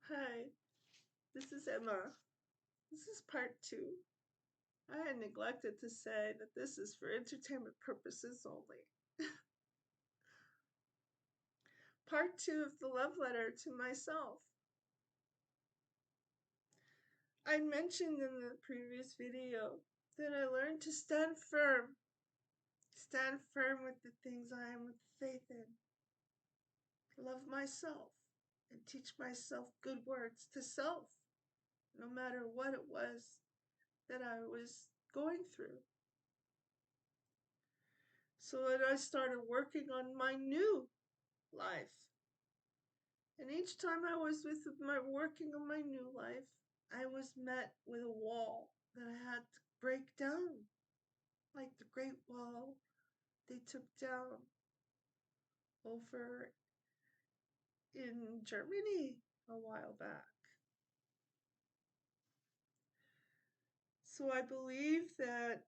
Hi, this is Emma. This is part two. I had neglected to say that this is for entertainment purposes only. Part two of the love letter to myself. I mentioned in the previous video that I learned to stand firm with the things I am with faith in, love myself, and teach myself good words to self, no matter what it was that I was going through. So then I started working on my new life. And each time I was with my working on my new life, I was met with a wall that I had to break down, like the Great Wall they took down over in Germany a while back. So I believe that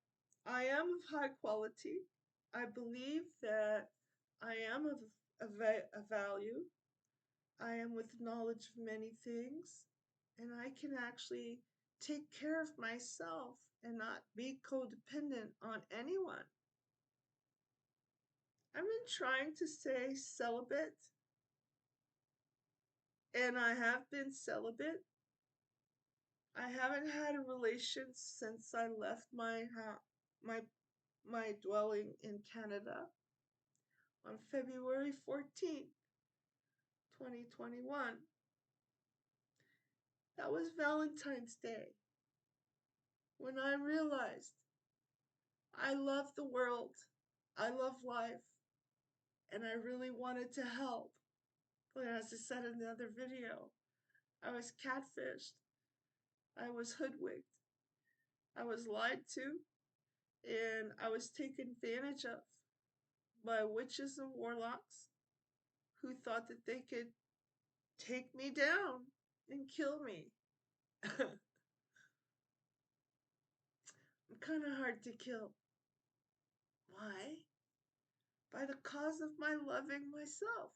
I am of high quality. I believe that I am of a value. I am with knowledge of many things, and I can actually take care of myself and not be codependent on anyone. I've been trying to stay celibate, and I have been celibate. I haven't had a relation since I left my my dwelling in Canada on February 14th, 2021. That was Valentine's Day when I realized I love the world, I love life, and I really wanted to help. But as I said in the other video, I was catfished, I was hoodwinked, I was lied to, and I was taken advantage of by witches and warlocks who thought that they could take me down and kill me. I'm kind of hard to kill. Why? By the cause of my loving myself.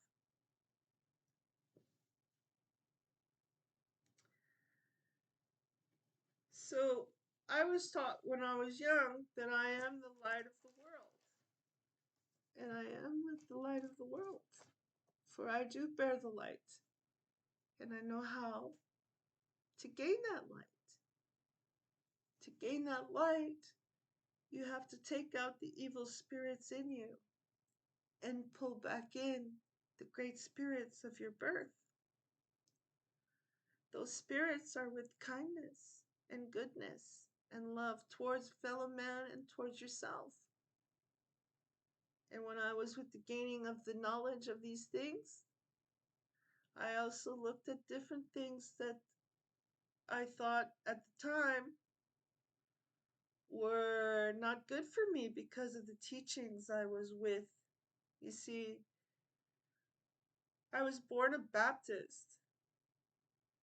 So I was taught when I was young that I am the light of the world. And I am with the light of the world. For I do bear the light. And I know how to gain that light. To gain that light, you have to take out the evil spirits in you and pull back in the great spirits of your birth. Those spirits are with kindness and goodness and love towards fellow man and towards yourself. And when I was with the gaining of the knowledge of these things, I also looked at different things that I thought at the time were not good for me because of the teachings I was with. You see, I was born a Baptist,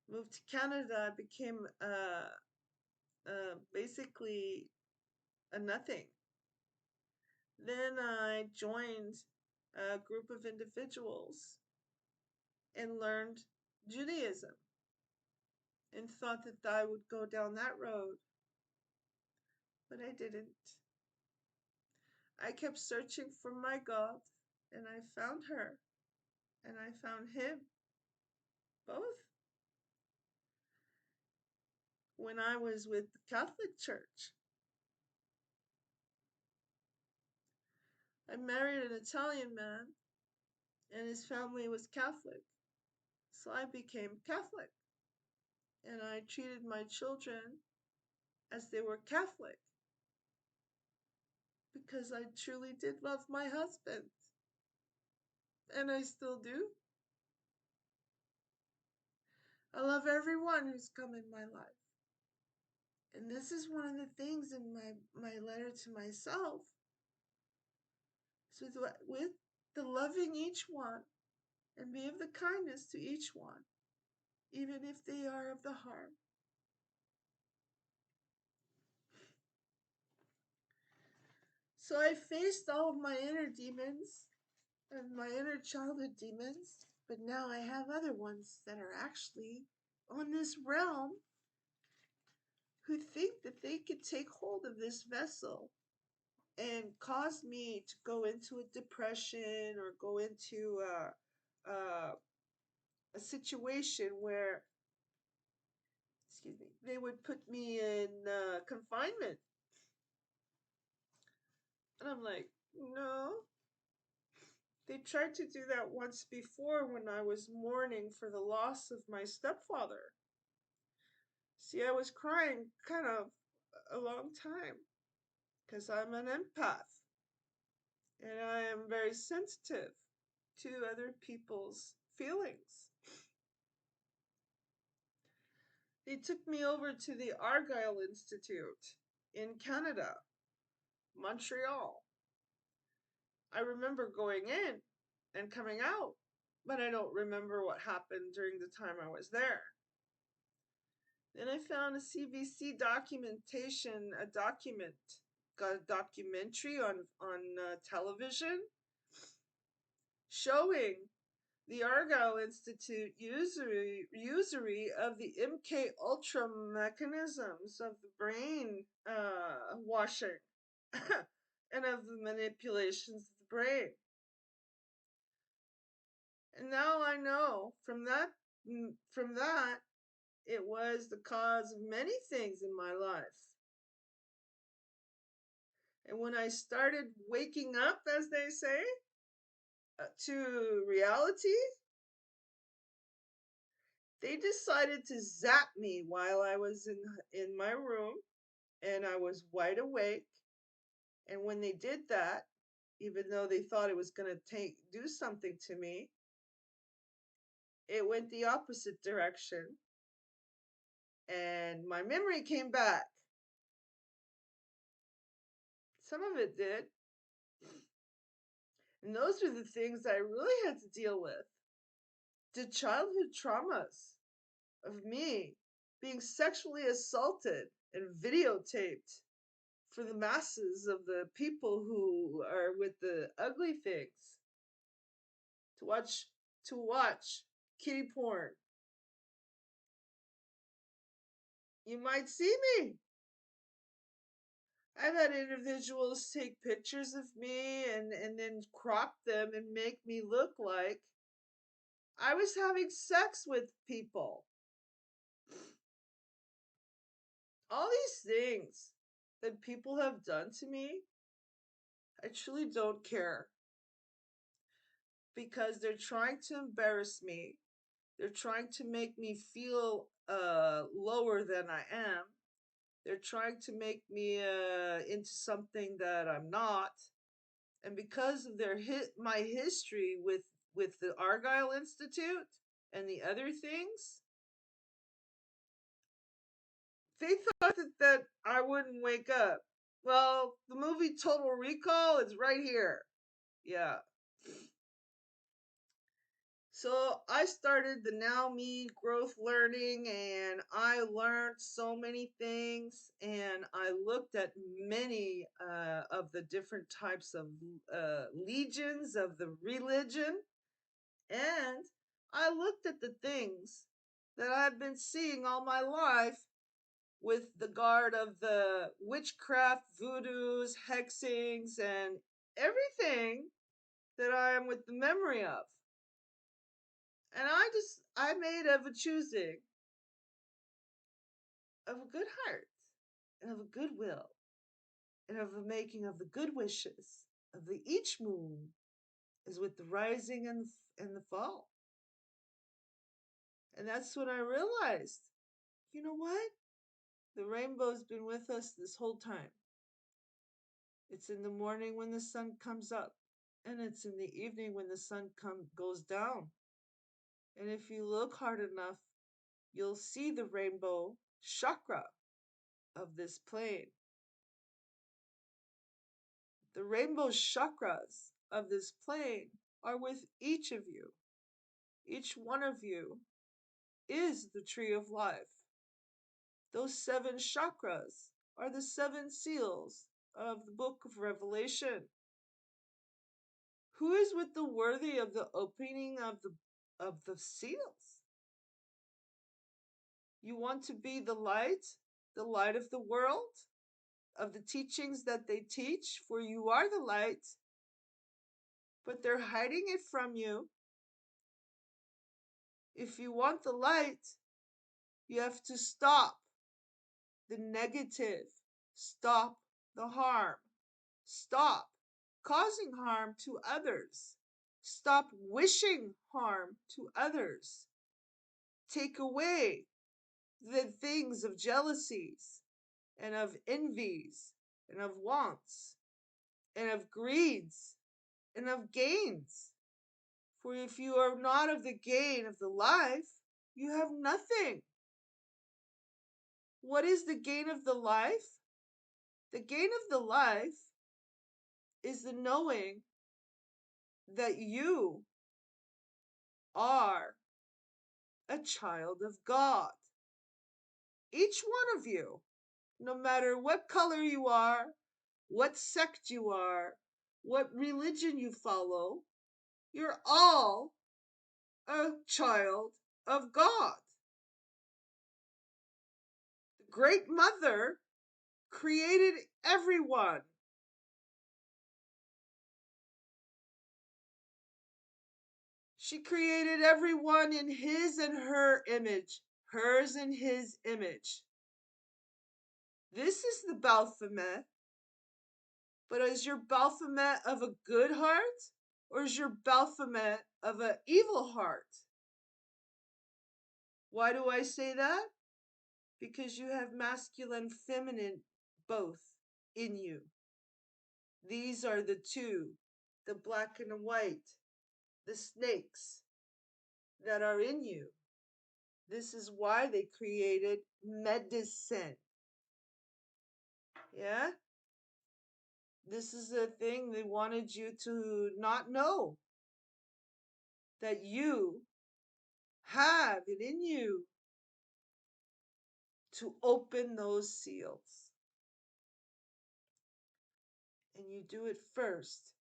moved to Canada, became basically a nothing. Then I joined a group of individuals and learned Judaism and thought that I would go down that road, but I didn't. I kept searching for my God, and I found her, and I found him, both. When I was with the Catholic Church, I married an Italian man, and his family was Catholic, so I became Catholic, and I treated my children as they were Catholic, because I truly did love my husband, and I still do. I love everyone who's come in my life. And this is one of the things in my letter to myself. So with the loving each one and be of the kindness to each one, even if they are of the harm. So I faced all of my inner demons and my inner childhood demons, but now I have other ones that are actually on this realm who think that they could take hold of this vessel and cause me to go into a depression or go into a situation where, excuse me, they would put me in confinement. And I'm like, no. They tried to do that once before when I was mourning for the loss of my stepfather. See, I was crying kind of a long time because I'm an empath and I am very sensitive to other people's feelings. They took me over to the Argyle Institute in Canada, Montreal. I remember going in and coming out, but I don't remember what happened during the time I was there. Then I found a CBC documentation, got a documentary on television showing the Argyle Institute usury of the MK Ultra mechanisms of the brain washing and of the manipulations of the brain. And now I know from that it was the cause of many things in my life. And when I started waking up, as they say, to reality, they decided to zap me while I was in my room and I was wide awake. And when they did that, even though they thought it was going to do something to me, it went the opposite direction and my memory came back. Some of it did. And those were the things I really had to deal with. The childhood traumas of me being sexually assaulted and videotaped for the masses of the people who are with the ugly things to watch kitty porn. You might see me. I've had individuals take pictures of me and then crop them and make me look like I was having sex with people. All these things that people have done to me, I truly don't care because they're trying to embarrass me. They're trying to make me feel lower than I am. They're trying to make me into something that I'm not. And because of my history with the Argyle Institute and the other things, they thought that I wouldn't wake up. Well, the movie Total Recall is right here. Yeah. So I started the Now Me growth learning and I learned so many things and I looked at many of the different types of legions of the religion and I looked at the things that I've been seeing all my life with the guard of the witchcraft, voodoos, hexings, and everything that I am with the memory of. And I made of a choosing of a good heart and of a good will and of a making of the good wishes of the each moon is with the rising and the fall. And that's when I realized, you know what? The rainbow's been with us this whole time. It's in the morning when the sun comes up, and it's in the evening when the sun goes down. And if you look hard enough, you'll see the rainbow chakra of this plane. The rainbow chakras of this plane are with each of you. Each one of you is the tree of life. Those 7 chakras are the 7 seals of the book of Revelation. Who is with the worthy of the opening of the seals? You want to be the light of the world, of the teachings that they teach, for you are the light, but they're hiding it from you. If you want the light, you have to stop the negative, stop the harm, stop causing harm to others, stop wishing harm to others. Take away the things of jealousies and of envies and of wants and of greeds and of gains. For if you are not of the gain of the life, you have nothing. What is the gain of the life? The gain of the life is the knowing that you are a child of God. Each one of you, no matter what color you are, what sect you are, what religion you follow, you're all a child of God. The Great Mother created everyone. She created everyone in his and her image, hers and his image. This is the Baphomet. But is your Baphomet of a good heart, or is your Baphomet of an evil heart? Why do I say that? Because you have masculine, feminine, both in you. These are the two, the black and the white, the snakes that are in you. This is why they created medicine. Yeah? This is the thing they wanted you to not know. That you have it in you to open those seals. And you do it first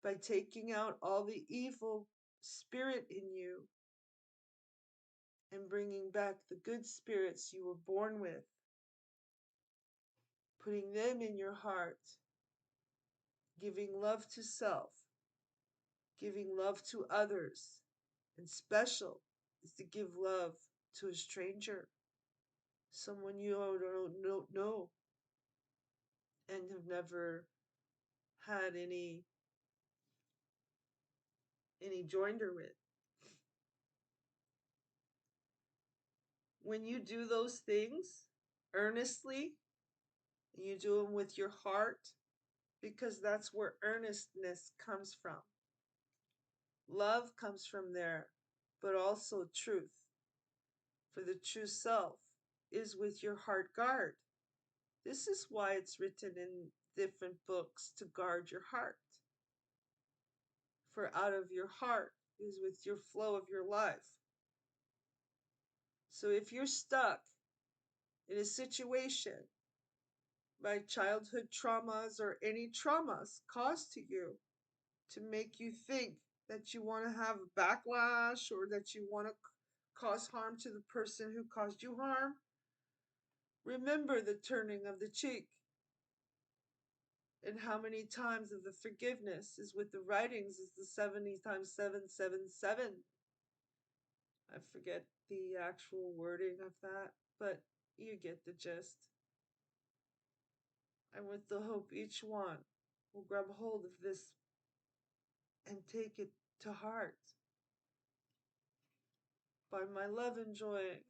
by taking out all the evil spirit in you and bringing back the good spirits you were born with, putting them in your heart, giving love to self, giving love to others. And special is to give love to a stranger, someone you don't know and have never had any joinder with. When you do those things earnestly, and you do them with your heart, because that's where earnestness comes from. Love comes from there, but also truth. For the true self is with your heart guard. This is why it's written in different books to guard your heart. For out of your heart is with your flow of your life. So if you're stuck in a situation by childhood traumas or any traumas caused to you to make you think that you want to have a backlash or that you want to cause harm to the person who caused you harm, remember the turning of the cheek and how many times of the forgiveness is with the writings is the 70 times 777. I forget the actual wording of that, but you get the gist. And with the hope each one will grab hold of this and take it to heart. By my love and joy,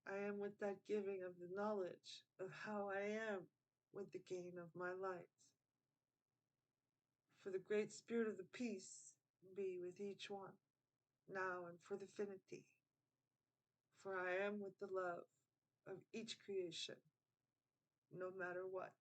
I am with that giving of the knowledge of how I am with the gain of my light. For the great spirit of the peace be with each one, now and for the infinity. For I am with the love of each creation, no matter what.